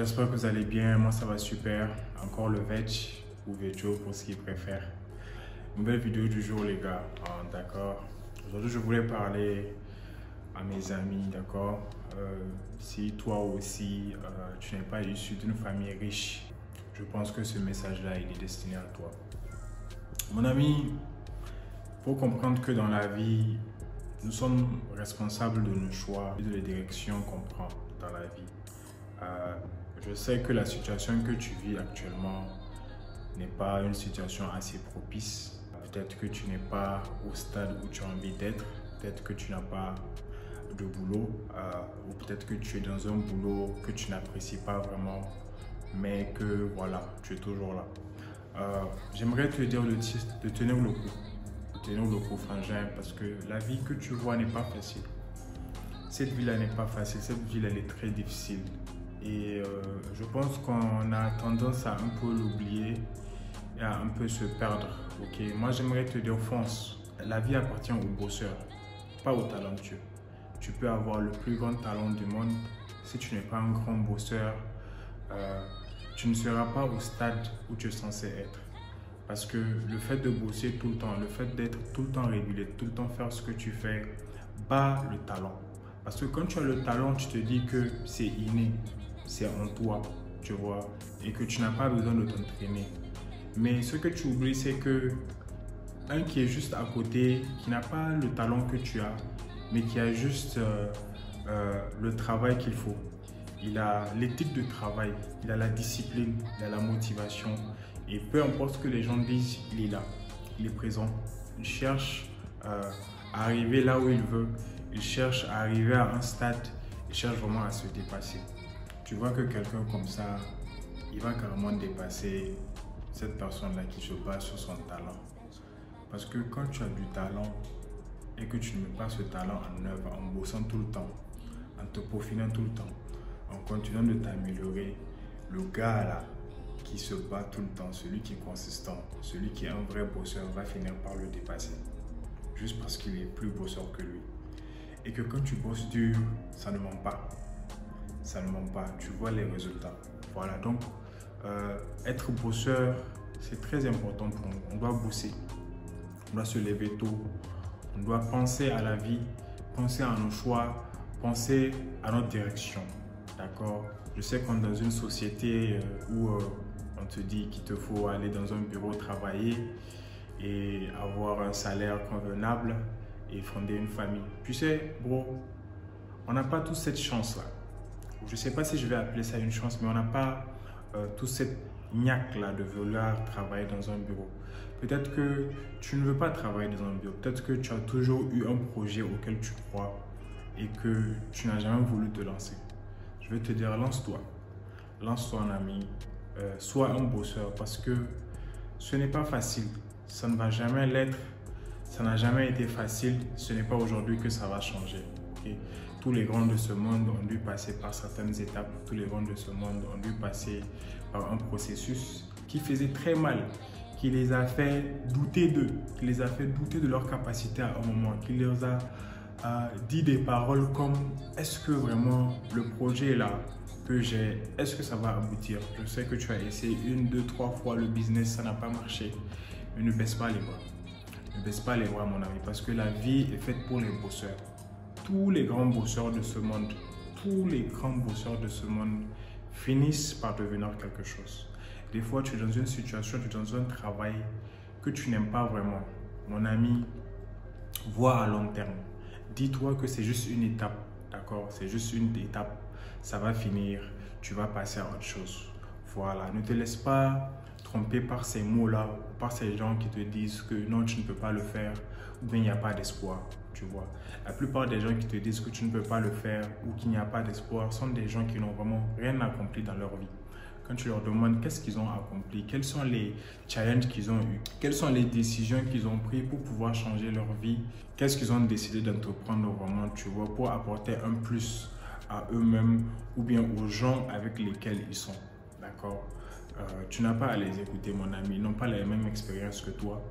j'espère que vous allez bien. Moi, ça va super. Encore le veg ou vecho pour ce qu'ils préfèrent. Nouvelle vidéo du jour, les gars. D'accord. Aujourd'hui, je voulais parler à mes amis, d'accord. Si toi aussi, tu n'es pas issu d'une famille riche, je pense que ce message-là, il est destiné à toi. Mon ami, il faut comprendre que dans la vie, nous sommes responsables de nos choix et de la direction qu'on prend dans la vie. Je sais que la situation que tu vis actuellement n'est pas une situation assez propice. Peut-être que tu n'es pas au stade où tu as envie d'être. Peut-être que tu n'as pas de boulot ou peut-être que tu es dans un boulot que tu n'apprécies pas vraiment, mais que voilà, tu es toujours là. J'aimerais te dire de tenir le coup. Tenir le coup, frangin, parce que la vie que tu vois n'est pas facile. Cette vie-là n'est pas facile, cette vie-là elle est très difficile. Et je pense qu'on a tendance à un peu l'oublier et à un peu se perdre. Ok, moi j'aimerais te dire, fonce. La vie appartient aux bosseurs, pas aux talentueux. Tu peux avoir le plus grand talent du monde. Si tu n'es pas un grand bosseur, tu ne seras pas au stade où tu es censé être. Parce que le fait de bosser tout le temps, le fait d'être tout le temps régulier, tout le temps faire ce que tu fais, bat le talent. Parce que quand tu as le talent, tu te dis que c'est inné, c'est en toi, tu vois, et que tu n'as pas besoin de t'entraîner. Mais ce que tu oublies, c'est que un qui est juste à côté, qui n'a pas le talent que tu as, mais qui a juste le travail qu'il faut. Il a l'éthique de travail, il a la discipline, il a la motivation. Et peu importe ce que les gens disent, il est là, il est présent. Il cherche à arriver là où il veut. Il cherche à arriver à un stade. Il cherche vraiment à se dépasser. Tu vois que quelqu'un comme ça, il va carrément dépasser cette personne-là qui se base sur son talent. Parce que quand tu as du talent et que tu ne mets pas ce talent en œuvre, en bossant tout le temps, en te peaufinant tout le temps, en continuant de t'améliorer, le gars là, qui se bat tout le temps, celui qui est consistant, celui qui est un vrai bosseur va finir par le dépasser. Juste parce qu'il est plus bosseur que lui. Et que quand tu bosses dur, ça ne ment pas. Ça ne ment pas. Tu vois les résultats. Voilà, donc être bosseur, c'est très important pour nous. On doit bosser. On doit se lever tôt. On doit penser à la vie, penser à nos choix, penser à notre direction. D'accord? Je sais qu'on est dans une société où on te dit qu'il te faut aller dans un bureau travailler et avoir un salaire convenable et fonder une famille. Tu sais, bro, on n'a pas tous cette chance-là. Je ne sais pas si je vais appeler ça une chance, mais on n'a pas toute cette niaque-là de vouloir travailler dans un bureau. Peut-être que tu ne veux pas travailler dans un bureau. Peut-être que tu as toujours eu un projet auquel tu crois et que tu n'as jamais voulu te lancer. Je vais te dire, lance-toi. Lance-toi, un ami. Sois un bosseur parce que ce n'est pas facile. Ça ne va jamais l'être. Ça n'a jamais été facile. Ce n'est pas aujourd'hui que ça va changer. Okay? Tous les grands de ce monde ont dû passer par certaines étapes. Tous les grands de ce monde ont dû passer par un processus qui faisait très mal, qui les a fait douter d'eux, qui les a fait douter de leur capacité à un moment, qui leur a dit des paroles comme « Est-ce que vraiment le projet là que j'ai, est-ce que ça va aboutir ?» Je sais que tu as essayé 1, 2, 3 fois le business, ça n'a pas marché. Mais ne baisse pas les bras. Ne baisse pas les bras, mon ami, parce que la vie est faite pour les bosseurs. Tous les grands bosseurs de ce monde, tous les grands bosseurs de ce monde finissent par devenir quelque chose. Des fois, tu es dans une situation, tu es dans un travail que tu n'aimes pas vraiment. Mon ami, vois à long terme. Dis-toi que c'est juste une étape, d'accord? C'est juste une étape. Ça va finir, tu vas passer à autre chose. Voilà, ne te laisse pas tromper par ces mots-là, par ces gens qui te disent que non, tu ne peux pas le faire, ou bien il n'y a pas d'espoir, tu vois. La plupart des gens qui te disent que tu ne peux pas le faire ou qu'il n'y a pas d'espoir sont des gens qui n'ont vraiment rien accompli dans leur vie. Quand tu leur demandes qu'est-ce qu'ils ont accompli, quels sont les challenges qu'ils ont eus, quelles sont les décisions qu'ils ont prises pour pouvoir changer leur vie, qu'est-ce qu'ils ont décidé d'entreprendre vraiment, tu vois, pour apporter un plus à eux-mêmes ou bien aux gens avec lesquels ils sont, d'accord? Tu n'as pas à les écouter, mon ami, ils n'ont pas la même expérience que toi,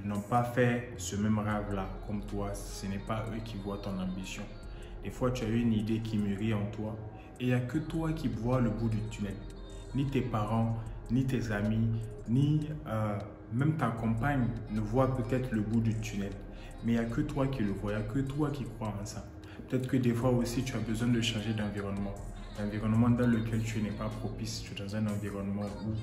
ils n'ont pas fait ce même rêve-là comme toi, ce n'est pas eux qui voient ton ambition. Des fois, tu as une idée qui mûrit en toi Et il n'y a que toi qui vois le bout du tunnel. Ni tes parents, ni tes amis, ni même ta compagne ne voit peut-être le bout du tunnel. Mais il n'y a que toi qui le vois, il n'y a que toi qui crois en ça. Peut-être que des fois aussi, tu as besoin de changer d'environnement. L'environnement dans lequel tu n'es pas propice, tu es dans un environnement où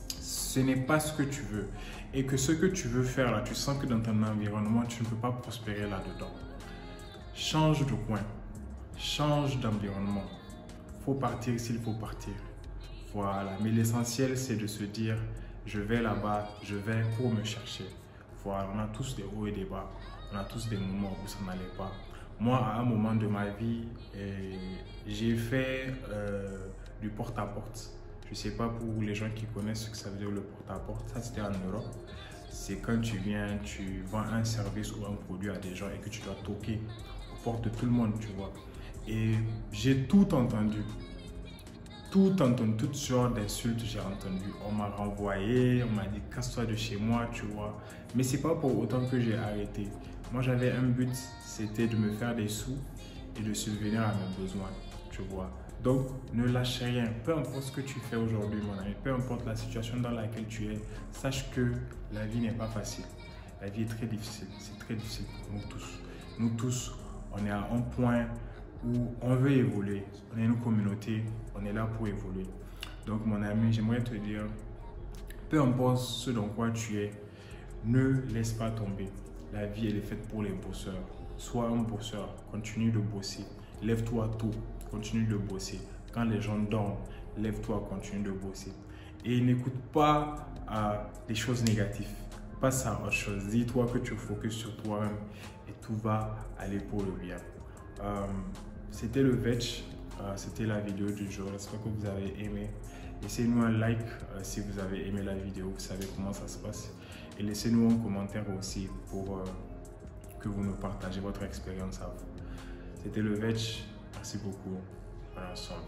ce n'est pas ce que tu veux. Et que ce que tu veux faire là, tu sens que dans ton environnement, tu ne peux pas prospérer là-dedans. Change de coin, change d'environnement. Il faut partir s'il faut partir. Voilà, mais l'essentiel c'est de se dire, je vais là-bas, je vais pour me chercher. Voilà, on a tous des hauts et des bas, on a tous des moments où ça n'allait pas. Moi, à un moment de ma vie, j'ai fait du porte-à-porte. Je ne sais pas pour les gens qui connaissent ce que ça veut dire le porte-à-porte, ça c'était en Europe. C'est quand tu viens, tu vends un service ou un produit à des gens et que tu dois toquer aux portes de tout le monde, tu vois. Et j'ai tout entendu. Toutes sortes d'insultes j'ai entendu. On m'a renvoyé, on m'a dit casse-toi de chez moi, tu vois. Mais c'est pas pour autant que j'ai arrêté. Moi j'avais un but, c'était de me faire des sous et de subvenir à mes besoins, tu vois. Donc ne lâche rien, peu importe ce que tu fais aujourd'hui mon ami, peu importe la situation dans laquelle tu es, sache que la vie n'est pas facile. La vie est très difficile, c'est très difficile pour nous tous. Nous tous, on est à un point où on veut évoluer, on est une communauté, on est là pour évoluer. Donc mon ami, j'aimerais te dire, peu importe ce dans quoi tu es, ne laisse pas tomber. La vie, elle est faite pour les bosseurs. Sois un bosseur, continue de bosser. Lève-toi tôt, continue de bosser. Quand les gens dorment, lève-toi, continue de bosser. Et n'écoute pas les choses négatives. Passe à autre chose. Dis-toi que tu focuses sur toi-même et tout va aller pour le bien. C'était le Vetch, c'était la vidéo du jour. J'espère que vous avez aimé. Laissez-nous un like si vous avez aimé la vidéo, vous savez comment ça se passe. Et laissez-nous un commentaire aussi pour que vous nous partagez votre expérience à vous. C'était le Vetch, merci beaucoup, on est ensemble.